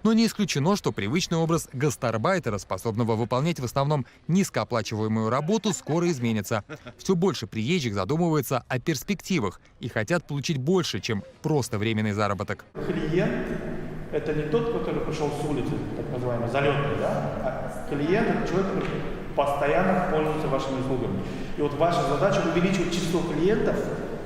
Но не исключено, что привычный образ гастарбайтера, способного выполнять в основном низкооплачиваемую работу, скоро изменится. Все больше приезжих задумываются о перспективах и хотят получить больше, чем просто временный заработок. Клиент – это не тот, который пришел с улицы, так называемый залетный, да? А клиент – это человек, который постоянно пользуется вашими услугами. И вот ваша задача – увеличивать число клиентов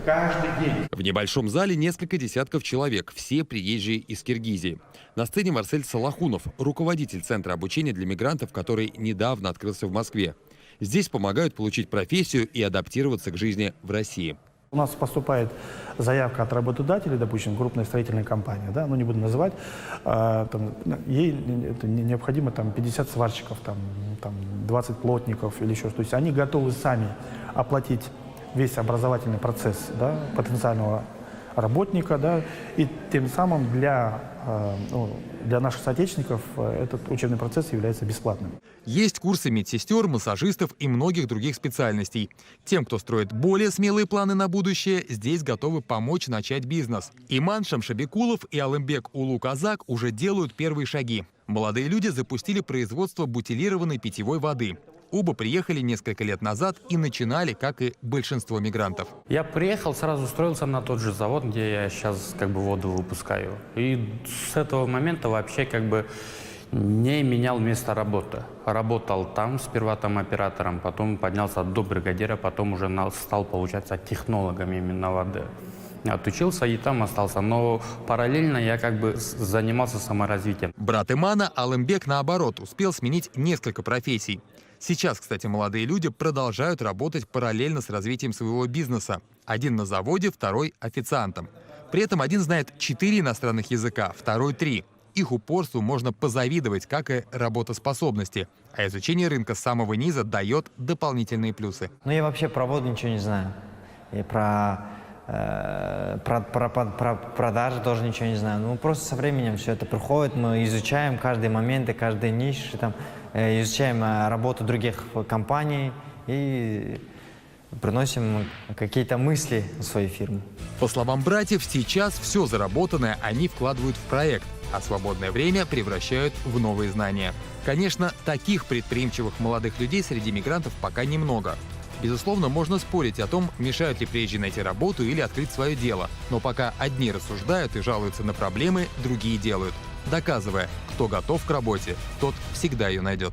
каждый день. В небольшом зале несколько десятков человек, все приезжие из Киргизии. На сцене Марсель Салахунов, руководитель Центра обучения для мигрантов, который недавно открылся в Москве. Здесь помогают получить профессию и адаптироваться к жизни в России. У нас поступает заявка от работодателей, допустим, крупная строительная компания, да, ну не буду называть, ей необходимо 50 сварщиков, 20 плотников или еще что-то. То есть они готовы сами оплатить весь образовательный процесс, да, потенциального работника, да, и тем самым для наших соотечественников этот учебный процесс является бесплатным. Есть курсы медсестер, массажистов и многих других специальностей. Тем, кто строит более смелые планы на будущее, здесь готовы помочь начать бизнес. Иман Шамшабекулов и Алымбек Улу-Казак уже делают первые шаги. Молодые люди запустили производство бутилированной питьевой воды. Оба приехали несколько лет назад и начинали, как и большинство мигрантов. Я приехал, сразу устроился на тот же завод, где я сейчас воду выпускаю. И с этого момента вообще не менял место работы. Работал там, сперва там оператором, потом поднялся до бригадира, потом уже стал, получаться, технологом именно воды. Отучился и там остался, но параллельно я занимался саморазвитием. Брат Имана, Алымбек, наоборот, успел сменить несколько профессий. Сейчас, кстати, молодые люди продолжают работать параллельно с развитием своего бизнеса. Один на заводе, второй официантом. При этом один знает 4 иностранных языка, второй 3. Их упорству можно позавидовать, как и работоспособности. А изучение рынка с самого низа дает дополнительные плюсы. Ну, я вообще про воду ничего не знаю. И про продажи тоже ничего не знаю. Ну, просто со временем все это приходит, мы изучаем каждые моменты, каждые ниши, изучаем работу других компаний и приносим какие-то мысли в свою фирму. По словам братьев, сейчас все заработанное они вкладывают в проект, а свободное время превращают в новые знания. Конечно, таких предприимчивых молодых людей среди мигрантов пока немного. Безусловно, можно спорить о том, мешают ли приезжие найти работу или открыть свое дело. Но пока одни рассуждают и жалуются на проблемы, другие делают. Доказывая, кто готов к работе, тот всегда ее найдет.